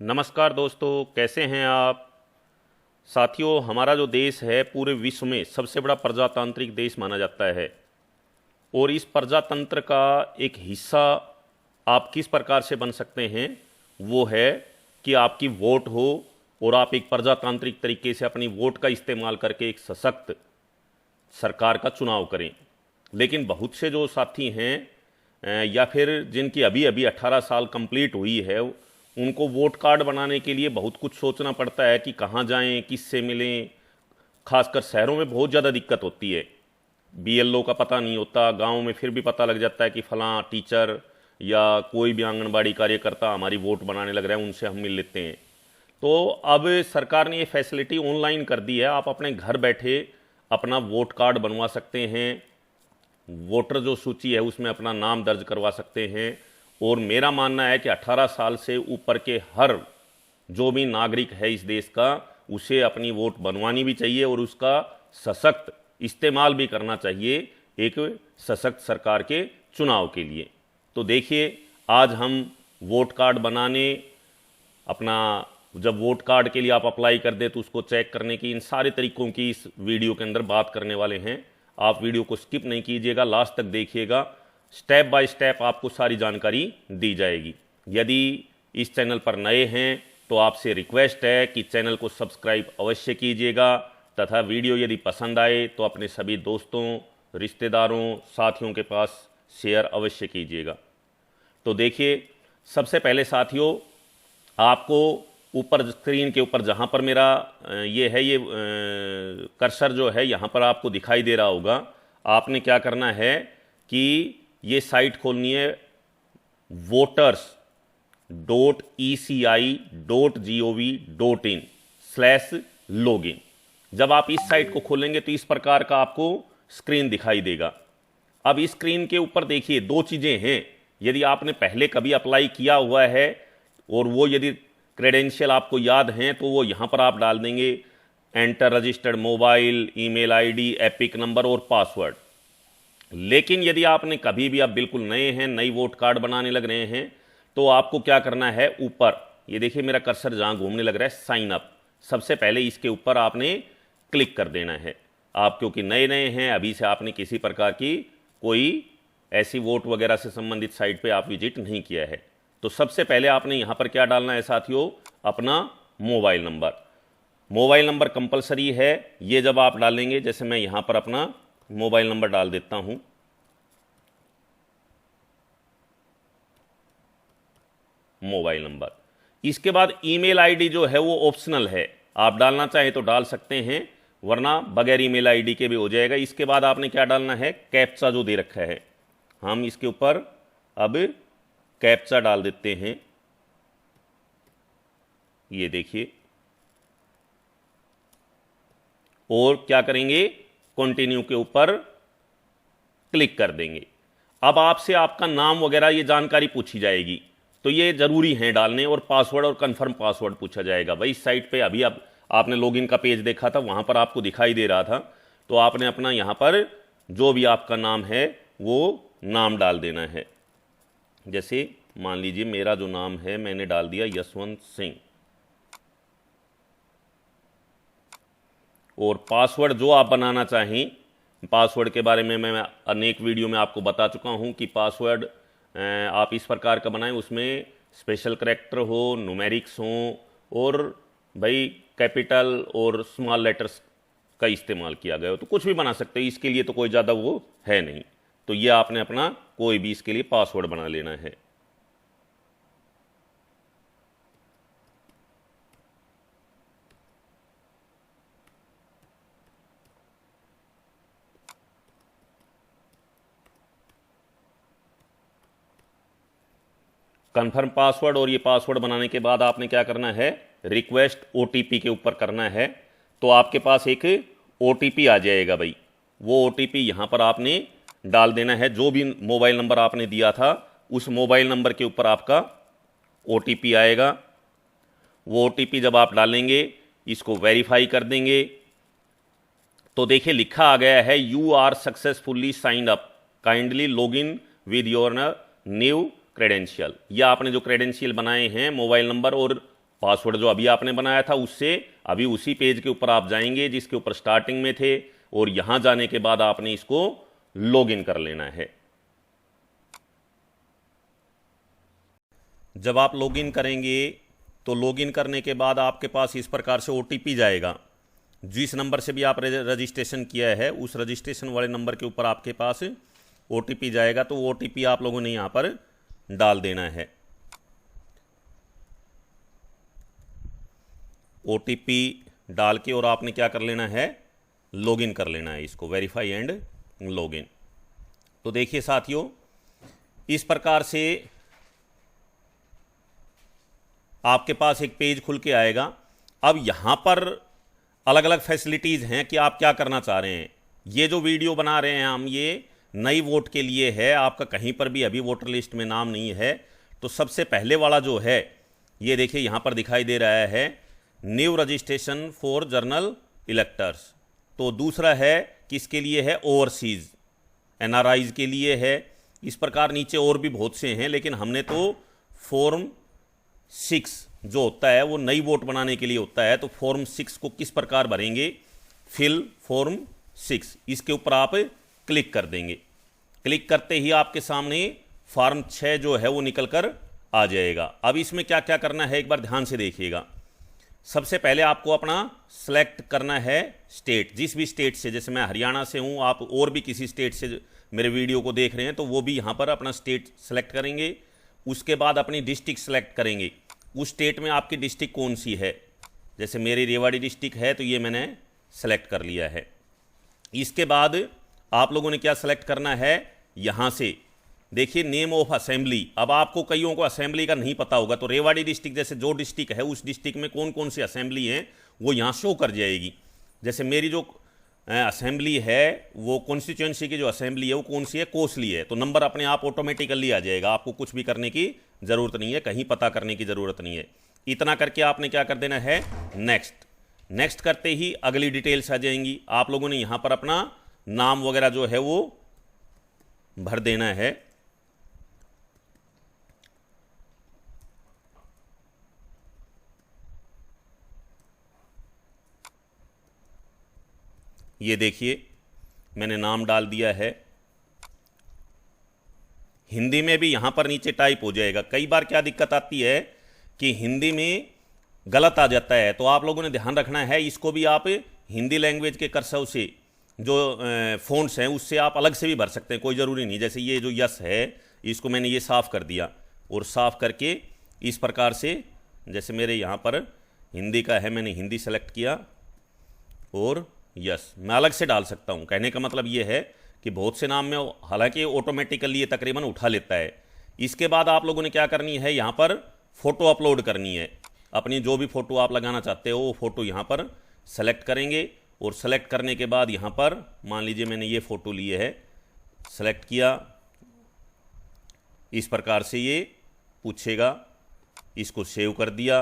नमस्कार दोस्तों, कैसे हैं आप। साथियों, हमारा जो देश है पूरे विश्व में सबसे बड़ा प्रजातांत्रिक देश माना जाता है। और इस प्रजातंत्र का एक हिस्सा आप किस प्रकार से बन सकते हैं, वो है कि आपकी वोट हो और आप एक प्रजातांत्रिक तरीके से अपनी वोट का इस्तेमाल करके एक सशक्त सरकार का चुनाव करें। लेकिन बहुत से जो साथी हैं या फिर जिनकी अभी अभी 18 साल कंप्लीट हुई है, उनको वोट कार्ड बनाने के लिए बहुत कुछ सोचना पड़ता है कि कहाँ जाएं, किससे मिलें। खासकर शहरों में बहुत ज़्यादा दिक्कत होती है। बीएलओ का पता नहीं होता, गांव में फिर भी पता लग जाता है कि फलां टीचर या कोई भी आंगनबाड़ी कार्यकर्ता हमारी वोट बनाने लग रहा है, उनसे हम मिल लेते हैं। तो अब सरकार ने ये फैसिलिटी ऑनलाइन कर दी है। आप अपने घर बैठे अपना वोट कार्ड बनवा सकते हैं, वोटर जो सूची है उसमें अपना नाम दर्ज करवा सकते हैं। और मेरा मानना है कि 18 साल से ऊपर के हर जो भी नागरिक है इस देश का, उसे अपनी वोट बनवानी भी चाहिए और उसका सशक्त इस्तेमाल भी करना चाहिए एक सशक्त सरकार के चुनाव के लिए। तो देखिए, आज हम वोट कार्ड बनाने, अपना जब वोट कार्ड के लिए आप अप्लाई कर दे तो उसको चेक करने की, इन सारे तरीकों की इस वीडियो के अंदर बात करने वाले हैं। आप वीडियो को स्किप नहीं कीजिएगा, लास्ट तक देखिएगा। स्टेप बाय स्टेप आपको सारी जानकारी दी जाएगी। यदि इस चैनल पर नए हैं तो आपसे रिक्वेस्ट है कि चैनल को सब्सक्राइब अवश्य कीजिएगा, तथा वीडियो यदि पसंद आए तो अपने सभी दोस्तों, रिश्तेदारों, साथियों के पास शेयर अवश्य कीजिएगा। तो देखिए, सबसे पहले साथियों, आपको ऊपर स्क्रीन के ऊपर जहाँ पर मेरा ये है, ये कर्सर जो है यहाँ पर आपको दिखाई दे रहा होगा, आपने क्या करना है कि ये साइट खोलनी है voters.eci.gov.in/login। जब आप इस साइट को खोलेंगे तो इस प्रकार का आपको स्क्रीन दिखाई देगा। अब इस स्क्रीन के ऊपर देखिए, दो चीज़ें हैं। यदि आपने पहले कभी अप्लाई किया हुआ है और वो यदि क्रेडेंशियल आपको याद हैं तो वो यहाँ पर आप डाल देंगे, enter registered mobile, email ID, epic number और पासवर्ड। लेकिन यदि आपने कभी भी, आप बिल्कुल नए हैं, नई वोट कार्ड बनाने लग रहे हैं, तो आपको क्या करना है, ऊपर ये देखिए मेरा कर्सर जहाँ घूमने लग रहा है, साइन अप, सबसे पहले इसके ऊपर आपने क्लिक कर देना है। आप क्योंकि नए नए हैं, अभी से आपने किसी प्रकार की कोई ऐसी वोट वगैरह से संबंधित साइट पे आप विजिट नहीं किया है। तो सबसे पहले आपने यहाँ पर क्या डालना है साथियों, अपना mobile number. Mobile number compulsory है। ये जब आप डालेंगे, जैसे मैं यहाँ पर अपना मोबाइल नंबर डाल देता हूँ, मोबाइल नंबर। इसके बाद ईमेल आईडी जो है वो ऑप्शनल है, आप डालना चाहें तो डाल सकते हैं, वरना बगैर ईमेल आईडी के भी हो जाएगा। इसके बाद आपने क्या डालना है, कैप्चा जो दे रखा है, हम इसके ऊपर अब कैप्चा डाल देते हैं। ये देखिए, और क्या करेंगे, कंटिन्यू के ऊपर क्लिक कर देंगे। अब आपसे आपका नाम वगैरह ये जानकारी पूछी जाएगी, तो ये जरूरी है डालने, और पासवर्ड और कंफर्म पासवर्ड पूछा जाएगा। भाई इस साइट पे अभी अब आपने लॉगिन का पेज देखा था, वहां पर आपको दिखाई दे रहा था, तो आपने अपना यहां पर जो भी आपका नाम है वो नाम डाल देना है। जैसे मान लीजिए मेरा जो नाम है मैंने डाल दिया यशवंत सिंह, और पासवर्ड जो आप बनाना चाहें, पासवर्ड के बारे में मैं अनेक वीडियो में आपको बता चुका हूं कि पासवर्ड आप इस प्रकार का बनाएं, उसमें स्पेशल करैक्टर हो, न्यूमेरिक्स हो, और भाई कैपिटल और स्मॉल लेटर्स का इस्तेमाल किया गया हो। तो कुछ भी बना सकते हैं, इसके लिए तो कोई ज़्यादा वो है नहीं। तो ये आपने अपना कोई भी इसके लिए पासवर्ड बना लेना है। कन्फर्म पासवर्ड, और ये पासवर्ड बनाने के बाद आपने क्या करना है, रिक्वेस्ट ओटीपी के ऊपर करना है। तो आपके पास एक ओटीपी आ जाएगा भाई, वो ओटीपी यहाँ पर आपने डाल देना है। जो भी मोबाइल नंबर आपने दिया था उस मोबाइल नंबर के ऊपर आपका ओटीपी आएगा। वो ओटीपी जब आप डालेंगे, इसको वेरीफाई कर देंगे, तो देखिए लिखा आ गया है, you are successfully signed up, kindly log in with your new credential. या आपने जो क्रेडेंशियल बनाए हैं, मोबाइल नंबर और पासवर्ड जो अभी आपने बनाया था उससे अभी उसी पेज के ऊपर आप जाएंगे जिसके ऊपर स्टार्टिंग में थे, और यहां जाने के बाद आपने इसको लॉगिन कर लेना है। जब आप लॉगिन करेंगे तो लॉगिन करने के बाद आपके पास इस प्रकार से ओटीपी जाएगा। जिस नंबर से भी आप रजिस्ट्रेशन किया है उस रजिस्ट्रेशन वाले नंबर के ऊपर आपके पास ओटीपी जाएगा, तो ओटीपी आप लोगों ने यहां पर डाल देना है। ओटीपी डाल के और आपने क्या कर लेना है, लॉगिन कर लेना है इसको, वेरीफाई एंड लॉगिन। तो देखिए साथियों, इस प्रकार से आपके पास एक पेज खुल के आएगा। अब यहां पर अलग अलग फैसिलिटीज़ हैं कि आप क्या करना चाह रहे हैं। ये जो वीडियो बना रहे हैं हम, ये नई वोट के लिए है, आपका कहीं पर भी अभी वोटर लिस्ट में नाम नहीं है। तो सबसे पहले वाला जो है, ये देखिए यहाँ पर दिखाई दे रहा है, new registration for journal electors. तो दूसरा है किसके लिए है, ओवरसीज एनआरआईज के लिए है। इस प्रकार नीचे और भी बहुत से हैं, लेकिन हमने तो फॉर्म 6 जो होता है वो नई वोट बनाने के लिए होता है। तो फॉर्म 6 को किस प्रकार भरेंगे, फिल फॉर्म 6, इसके ऊपर आप क्लिक कर देंगे। क्लिक करते ही आपके सामने फॉर्म 6 जो है वो निकल कर आ जाएगा। अब इसमें क्या क्या करना है एक बार ध्यान से देखिएगा। सबसे पहले आपको अपना सेलेक्ट करना है स्टेट, जिस भी स्टेट से, जैसे मैं हरियाणा से हूँ, आप और भी किसी स्टेट से मेरे वीडियो को देख रहे हैं तो वो भी यहाँ पर अपना स्टेट सेलेक्ट करेंगे। उसके बाद अपनी डिस्ट्रिक्ट सेलेक्ट करेंगे, उस स्टेट में आपकी डिस्ट्रिक्ट कौन सी है। जैसे मेरी रेवाड़ी डिस्ट्रिक्ट है तो ये मैंने सेलेक्ट कर लिया है। इसके बाद आप लोगों ने क्या सेलेक्ट करना है, यहाँ से देखिए नेम ऑफ असेंबली। अब आपको कईयों को असेंबली का नहीं पता होगा, तो रेवाड़ी डिस्ट्रिक्ट जैसे जो डिस्ट्रिक्ट है उस डिस्ट्रिक्ट में कौन कौन सी असेंबली हैं वो यहाँ शो कर जाएगी। जैसे मेरी जो असेंबली है वो कॉन्स्टिट्यूंसी की जो असेंबली है वो कौन सी है, कोसली है। तो नंबर अपने आप ऑटोमेटिकली आ जाएगा, आपको कुछ भी करने की ज़रूरत नहीं है, कहीं पता करने की ज़रूरत नहीं है। इतना करके आपने क्या कर देना है, नेक्स्ट। नेक्स्ट करते ही अगली डिटेल्स आ जाएंगी। आप लोगों ने यहाँ पर अपना नाम वगैरह जो है वो भर देना है। ये देखिए मैंने नाम डाल दिया है। हिंदी में भी यहाँ पर नीचे टाइप हो जाएगा। कई बार क्या दिक्कत आती है कि हिंदी में गलत आ जाता है, तो आप लोगों ने ध्यान रखना है, इसको भी आप हिंदी लैंग्वेज के कर्सर से जो फ़ॉन्ट्स हैं उससे आप अलग से भी भर सकते हैं, कोई ज़रूरी नहीं। जैसे ये जो यस है इसको मैंने ये साफ़ कर दिया, और साफ़ करके इस प्रकार से, जैसे मेरे यहाँ पर हिंदी का है, मैंने हिंदी सेलेक्ट किया और यस मैं अलग से डाल सकता हूँ। कहने का मतलब ये है कि बहुत से नाम में हालांकि ऑटोमेटिकली ये तकरीबन उठा लेता है। इसके बाद आप लोगों ने क्या करनी है, यहाँ पर फ़ोटो अपलोड करनी है। अपनी जो भी फ़ोटो आप लगाना चाहते हो वो फ़ोटो यहाँ पर सेलेक्ट करेंगे, और सेलेक्ट करने के बाद यहाँ पर मान लीजिए मैंने ये फ़ोटो लिए है, सेलेक्ट किया, इस प्रकार से ये पूछेगा, इसको सेव कर दिया।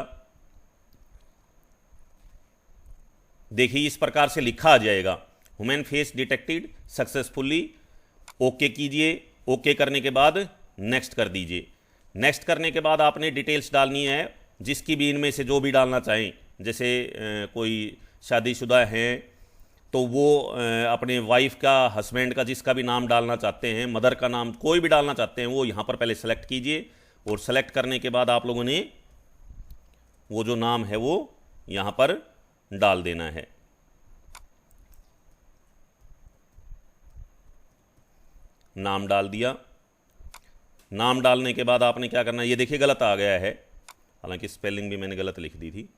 देखिए इस प्रकार से लिखा आ जाएगा, human face detected successfully. Okay कीजिए। ओके करने के बाद नेक्स्ट कर दीजिए। नेक्स्ट करने के बाद आपने डिटेल्स डालनी है, जिसकी भी इनमें से जो भी डालना चाहें। जैसे कोई शादीशुदा हैं तो वो अपने वाइफ का, हस्बैंड का, जिसका भी नाम डालना चाहते हैं, मदर का नाम कोई भी डालना चाहते हैं, वो यहाँ पर पहले सेलेक्ट कीजिए। और सेलेक्ट करने के बाद आप लोगों ने वो जो नाम है वो यहाँ पर डाल देना है। नाम डाल दिया। नाम डालने के बाद आपने क्या करना है, ये देखिए गलत आ गया है, हालांकि स्पेलिंग भी मैंने गलत लिख दी थी।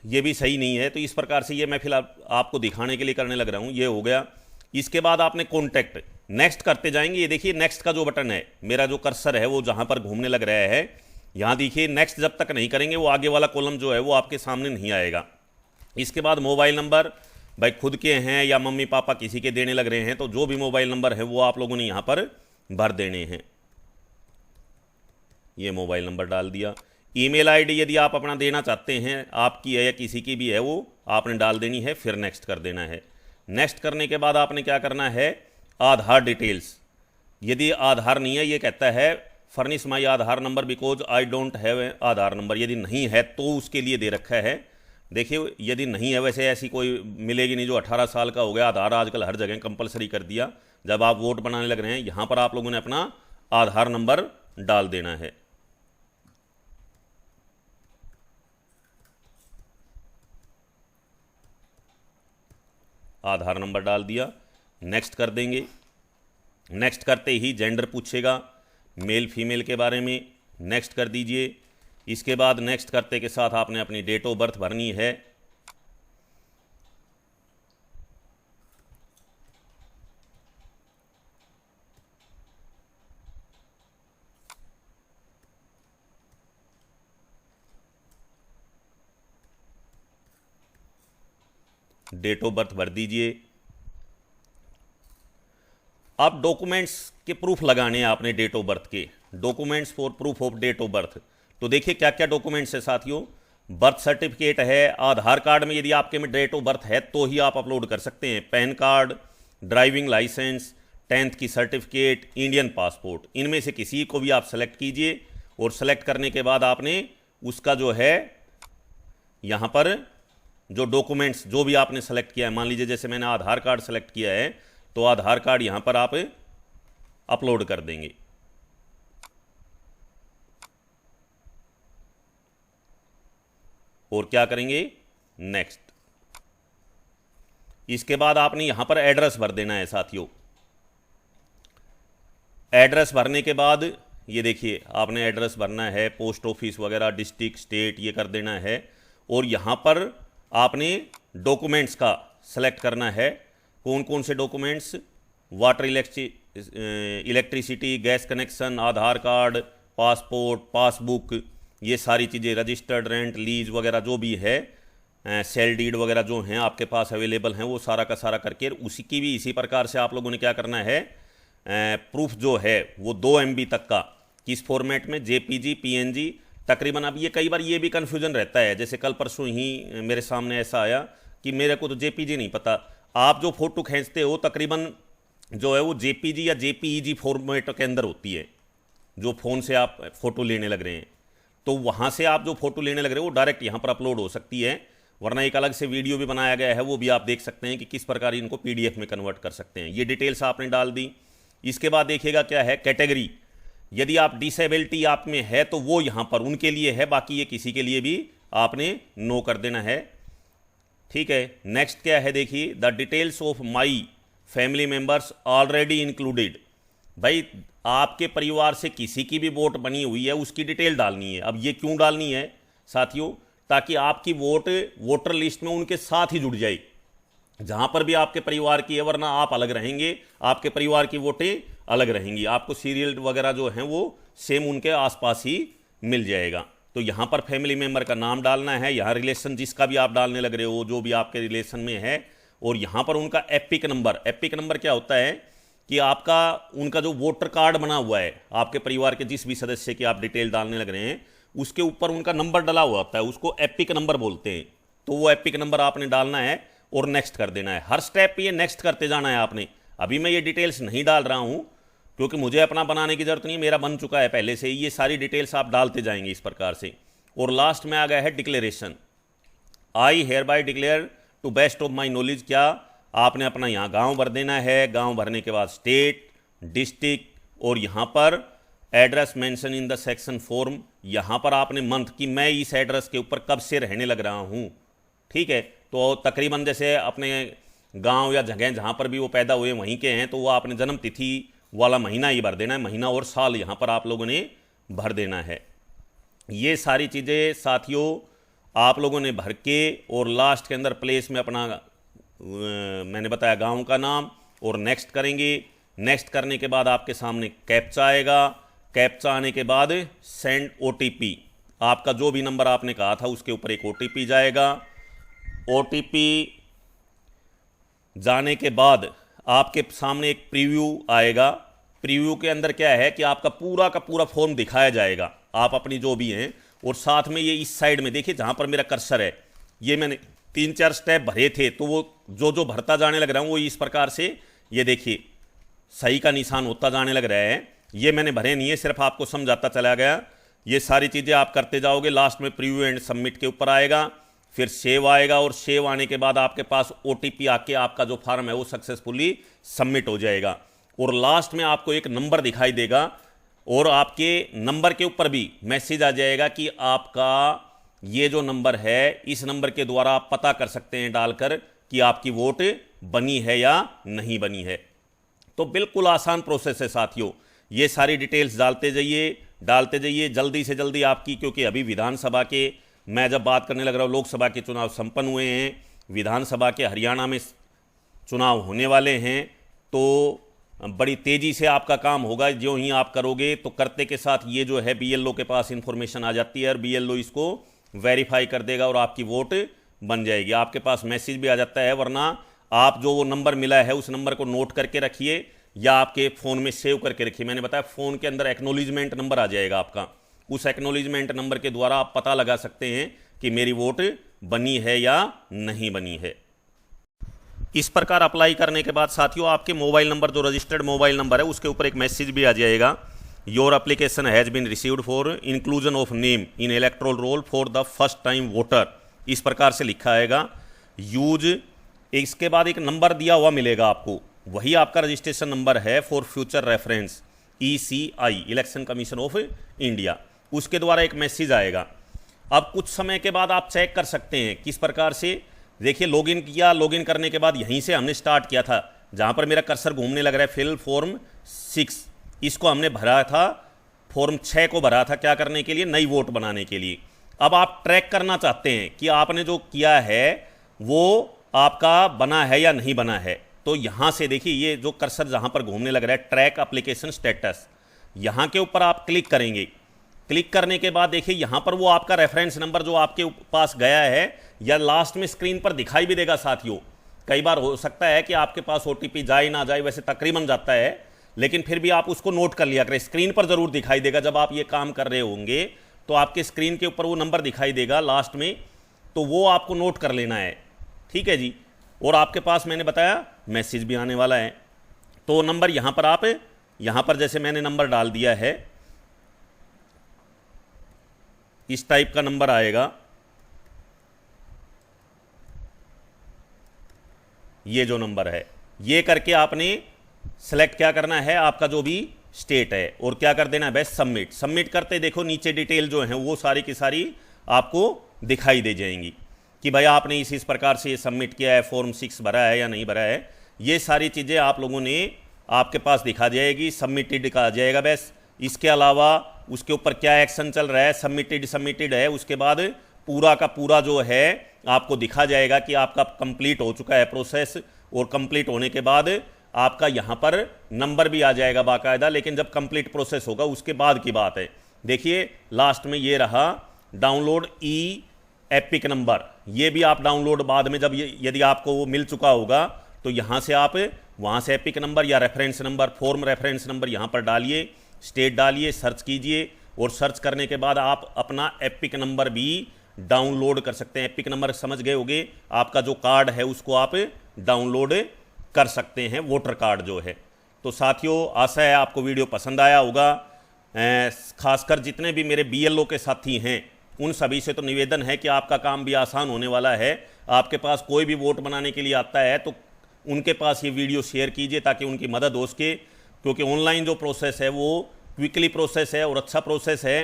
ये भी सही नहीं है, तो इस प्रकार से ये मैं फिलहाल आपको दिखाने के लिए करने लग रहा हूँ। ये हो गया। इसके बाद आपने कॉन्टैक्ट नेक्स्ट करते जाएंगे। ये देखिए नेक्स्ट का जो बटन है, मेरा जो कर्सर है वो जहाँ पर घूमने लग रहा है, यहाँ देखिए नेक्स्ट जब तक नहीं करेंगे वो आगे वाला कॉलम जो है वो आपके सामने नहीं आएगा। इसके बाद मोबाइल नंबर, भाई खुद के हैं या मम्मी पापा किसी के देने लग रहे हैं, तो जो भी मोबाइल नंबर है वो आप लोगों ने यहाँ पर भर देने हैं। ये मोबाइल नंबर डाल दिया। ईमेल आईडी यदि आप अपना देना चाहते हैं, आपकी है या किसी की भी है, वो आपने डाल देनी है, फिर नेक्स्ट कर देना है। नेक्स्ट करने के बाद आपने क्या करना है, आधार डिटेल्स। यदि आधार नहीं है, ये कहता है furnish my Aadhaar number because I don't have Aadhaar number. यदि नहीं है तो उसके लिए दे रखा है। देखिए यदि नहीं है, वैसे ऐसी कोई मिलेगी नहीं जो 18 साल का हो गया। आधार आजकल हर जगह कंपलसरी कर दिया। जब आप वोट बनाने लग रहे हैं, यहाँ पर आप लोगों ने अपना आधार नंबर डाल देना है। आधार नंबर डाल दिया, नेक्स्ट कर देंगे। नेक्स्ट करते ही जेंडर पूछेगा, मेल फीमेल के बारे में, नेक्स्ट कर दीजिए। इसके बाद नेक्स्ट करते के साथ आपने अपनी डेट ऑफ बर्थ भरनी है। डेट ऑफ बर्थ भर दीजिए। अब डॉक्यूमेंट्स के प्रूफ लगाने हैं आपने डेट ऑफ बर्थ के। Documents for proof of date of birth, तो देखिए क्या क्या डॉक्यूमेंट्स है साथियों। बर्थ सर्टिफिकेट है। आधार कार्ड में यदि आपके में डेट ऑफ बर्थ है तो ही आप अपलोड कर सकते हैं। Pan card, driving licence, 10th की सर्टिफिकेट, इंडियन पासपोर्ट, इनमें से किसी को भी आप सेलेक्ट कीजिए। और सेलेक्ट करने के बाद आपने उसका जो है यहाँ पर जो डॉक्यूमेंट्स जो भी आपने सेलेक्ट किया है, मान लीजिए जैसे मैंने आधार कार्ड सेलेक्ट किया है, तो आधार कार्ड यहाँ पर आप अपलोड कर देंगे। और क्या करेंगे, नेक्स्ट। इसके बाद आपने यहां पर एड्रेस भर देना है साथियों। एड्रेस भरने के बाद ये देखिए आपने एड्रेस भरना है, पोस्ट ऑफिस वगैरह, डिस्ट्रिक्ट, स्टेट, ये कर देना है। और यहां पर आपने डॉक्यूमेंट्स का सेलेक्ट करना है। कौन कौन से documents, water, electricity, gas connection, Aadhaar card, passport, passbook, ये सारी चीज़ें, रजिस्टर्ड रेंट, लीज वगैरह जो भी है, सेल डीड वगैरह जो हैं आपके पास अवेलेबल हैं, वो सारा का सारा करके उसी की भी इसी प्रकार से आप लोगों ने क्या करना है, प्रूफ जो है वो 2 MB तक का, किस फॉर्मेट में, JPG, PNG तकरीबन। अब ये कई बार ये भी कन्फ्यूजन रहता है, जैसे कल परसों ही मेरे सामने ऐसा आया कि मेरे को तो JPG नहीं पता। आप जो फोटो खींचते हो तकरीबन जो है वो JPG या JPEG फॉर्मेट के अंदर होती है। जो फ़ोन से आप फ़ोटो लेने लग रहे हैं तो वहाँ से आप जो फ़ोटो लेने लग रहे हो वो डायरेक्ट यहाँ पर अपलोड हो सकती है। वरना एक अलग से वीडियो भी बनाया गया है, वो भी आप देख सकते हैं कि किस प्रकार इनको PDF में कन्वर्ट कर सकते हैं। ये डिटेल्स आपने डाल दी। इसके बाद देखिएगा क्या है, कैटेगरी। यदि आप डिसेबिलिटी आप में है तो वो यहाँ पर उनके लिए है, बाकी ये किसी के लिए भी आपने नो कर देना है। ठीक है, नेक्स्ट क्या है देखिए, the details of my family members already included. भाई आपके परिवार से किसी की भी वोट बनी हुई है उसकी डिटेल डालनी है। अब ये क्यों डालनी है साथियों, ताकि आपकी वोट वोटर लिस्ट में उनके साथ ही जुड़ जाए जहां पर भी आपके परिवार की है। वरना आप अलग रहेंगे, आपके परिवार की वोटें अलग रहेंगी, आपको सीरियल वगैरह जो हैं वो सेम उनके आसपास ही मिल जाएगा। तो यहाँ पर फैमिली मेंबर का नाम डालना है, यहाँ रिलेशन जिसका भी आप डालने लग रहे हो, जो भी आपके रिलेशन में है। और यहाँ पर उनका एपिक नंबर। एपिक नंबर क्या होता है कि आपका उनका जो वोटर कार्ड बना हुआ है, आपके परिवार के जिस भी सदस्य की आप डिटेल डालने लग रहे हैं, उसके ऊपर उनका नंबर डला हुआ होता है, उसको एपिक नंबर बोलते हैं। तो वो एपिक नंबर आपने डालना है और नेक्स्ट कर देना है। हर स्टेप पे ये नेक्स्ट करते जाना है आपने। अभी मैं ये डिटेल्स नहीं डाल रहा हूँ क्योंकि मुझे अपना बनाने की जरूरत नहीं है, मेरा बन चुका है पहले से ही। ये सारी डिटेल्स आप डालते जाएंगे इस प्रकार से। और लास्ट में आ गया है declaration. I hereby declare to best of my knowledge. क्या आपने अपना यहाँ गांव भर देना है, गांव भरने के बाद स्टेट, डिस्ट्रिक्ट, और यहाँ पर address mention in the section form. यहाँ पर आपने मंथ कि मैं इस एड्रेस के ऊपर कब से रहने लग रहा हूँ। ठीक है, तो तकरीबन जैसे अपने गांव या जगह जहाँ पर भी वो पैदा हुए वहीं के हैं, तो वो आपने जन्म तिथि वाला महीना ही भर देना है, महीना और साल यहाँ पर आप लोगों ने भर देना है। ये सारी चीज़ें साथियों आप लोगों ने भर के, और लास्ट के अंदर प्लेस में अपना मैंने बताया गांव का नाम, और नेक्स्ट करेंगे। नेक्स्ट करने के बाद आपके सामने कैप्चा आएगा। कैप्चा आने के बाद सेंड OTP। आपका जो भी नंबर आपने कहा था उसके ऊपर एक OTP जाएगा। OTP जाने के बाद आपके सामने एक प्रीव्यू आएगा। प्रीव्यू के अंदर क्या है कि आपका पूरा का पूरा फॉर्म दिखाया जाएगा, आप अपनी जो भी हैं। और साथ में ये इस साइड में देखिए जहाँ पर मेरा कर्सर है, ये मैंने 3-4 स्टेप भरे थे, तो वो जो जो भरता जाने लग रहा हूँ वो इस प्रकार से, ये देखिए सही का निशान होता जाने लग रहा है। ये मैंने भरे नहीं है, सिर्फ आपको समझाता चला गया। ये सारी चीज़ें आप करते जाओगे, लास्ट में प्रीव्यू एंड सबमिट के ऊपर आएगा, फिर सेव आएगा, और सेव आने के बाद आपके पास OTP आके आपका जो फॉर्म है वो सक्सेसफुली सबमिट हो जाएगा। और लास्ट में आपको एक नंबर दिखाई देगा, और आपके नंबर के ऊपर भी मैसेज आ जाएगा कि आपका ये जो नंबर है, इस नंबर के द्वारा आप पता कर सकते हैं डालकर कि आपकी वोट बनी है या नहीं बनी है। तो बिल्कुल आसान प्रोसेस है साथियों। ये सारी डिटेल्स डालते जाइए जल्दी से जल्दी आपकी, क्योंकि अभी विधानसभा के, मैं जब बात करने लग रहा हूँ, लोकसभा के चुनाव संपन्न हुए हैं, विधानसभा के हरियाणा में चुनाव होने वाले हैं, तो बड़ी तेज़ी से आपका काम होगा। जो ही आप करोगे तो करते के साथ ये जो है BLO के पास इंफॉर्मेशन आ जाती है, और BLO इसको वेरीफाई कर देगा और आपकी वोट बन जाएगी। आपके पास मैसेज भी आ जाता है, वरना आप जो वो नंबर मिला है उस नंबर को नोट करके रखिए या आपके फ़ोन में सेव करके रखिए। मैंने बताया फ़ोन के अंदर एक्नॉलेजमेंट नंबर आ जाएगा आपका, उस एक्नॉलेजमेंट नंबर के द्वारा आप पता लगा सकते हैं कि मेरी वोट बनी है या नहीं बनी है। इस प्रकार अप्लाई करने के बाद साथियों आपके मोबाइल नंबर, जो रजिस्टर्ड मोबाइल नंबर है, उसके ऊपर एक मैसेज भी आ जाएगा, your application has been received for inclusion of name in electoral roll for the first time voter. इस प्रकार से लिखा आएगा। यूज, इसके बाद एक नंबर दिया हुआ मिलेगा आपको, वही आपका रजिस्ट्रेशन नंबर है for future reference, ECI, election commission of India. उसके द्वारा एक मैसेज आएगा। अब कुछ समय के बाद आप चेक कर सकते हैं किस प्रकार से। देखिए लॉगिन किया, लॉगिन करने के बाद यहीं से हमने स्टार्ट किया था, जहाँ पर मेरा कर्सर घूमने लग रहा है, फिल फॉर्म 6, इसको हमने भरा था, फॉर्म 6 को भरा था, क्या करने के लिए, नई वोट बनाने के लिए। अब आप ट्रैक करना चाहते हैं कि आपने जो किया है वो आपका बना है या नहीं बना है, तो यहाँ से देखिए ये जो कर्सर जहाँ पर घूमने लग रहा है, ट्रैक एप्लीकेशन स्टेटस, यहाँ के ऊपर आप क्लिक करेंगे। क्लिक करने के बाद देखिए यहाँ पर वो आपका रेफरेंस नंबर जो आपके पास गया है, या लास्ट में स्क्रीन पर दिखाई भी देगा साथियों। कई बार हो सकता है कि आपके पास OTP जाए ना जाए, वैसे तकरीबन जाता है, लेकिन फिर भी आप उसको नोट कर लिया करें। स्क्रीन पर ज़रूर दिखाई देगा, जब आप ये काम कर रहे होंगे तो आपके स्क्रीन के ऊपर वो नंबर दिखाई देगा लास्ट में, तो वो आपको नोट कर लेना है, ठीक है जी। और आपके पास मैंने बताया मैसेज भी आने वाला है, तो नंबर यहाँ पर आप, यहाँ पर जैसे मैंने नंबर डाल दिया है, इस टाइप का नंबर आएगा, ये जो नंबर है, ये करके आपने सेलेक्ट क्या करना है, आपका जो भी स्टेट है, और क्या कर देना है बस सबमिट। सबमिट करते देखो नीचे डिटेल जो है वो सारी की सारी आपको दिखाई दे जाएंगी कि भाई आपने इस प्रकार से ये सबमिट किया है, फॉर्म 6 भरा है या नहीं भरा है, ये सारी चीज़ें आप लोगों ने आपके पास दिखा जाएगी, सबमिटेड का आ जाएगा बस। इसके अलावा उसके ऊपर क्या एक्शन चल रहा है, सबमिटेड है, उसके बाद पूरा का पूरा जो है आपको दिखा जाएगा कि आपका कंप्लीट हो चुका है प्रोसेस, और कंप्लीट होने के बाद आपका यहाँ पर नंबर भी आ जाएगा बाकायदा। लेकिन जब कंप्लीट प्रोसेस होगा उसके बाद की बात है। देखिए लास्ट में ये रहा डाउनलोड एपिक नंबर, ये भी आप डाउनलोड बाद में जब यदि आपको वो मिल चुका होगा तो यहाँ से आप वहाँ से एपिक नंबर या reference number, form reference number यहाँ पर डालिए, स्टेट डालिए, सर्च कीजिए, और सर्च करने के बाद आप अपना एपिक नंबर भी डाउनलोड कर सकते हैं। एपिक नंबर समझ गए होंगे, आपका जो कार्ड है उसको आप डाउनलोड कर सकते हैं, वोटर कार्ड जो है। तो साथियों आशा है आपको वीडियो पसंद आया होगा। खासकर जितने भी मेरे BLO के साथी हैं उन सभी से तो निवेदन है कि आपका काम भी आसान होने वाला है। आपके पास कोई भी वोट बनाने के लिए आता है तो उनके पास ये वीडियो शेयर कीजिए ताकि उनकी मदद हो सके, क्योंकि ऑनलाइन जो प्रोसेस है वो क्विकली प्रोसेस है और अच्छा प्रोसेस है।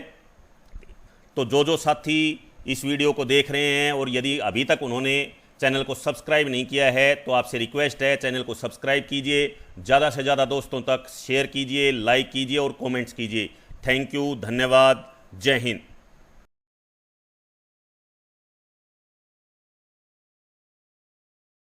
तो जो साथी इस वीडियो को देख रहे हैं और यदि अभी तक उन्होंने चैनल को सब्सक्राइब नहीं किया है तो आपसे रिक्वेस्ट है चैनल को सब्सक्राइब कीजिए, ज़्यादा से ज़्यादा दोस्तों तक शेयर कीजिए, लाइक कीजिए और कमेंट्स कीजिए। थैंक यू, धन्यवाद, जय हिंद।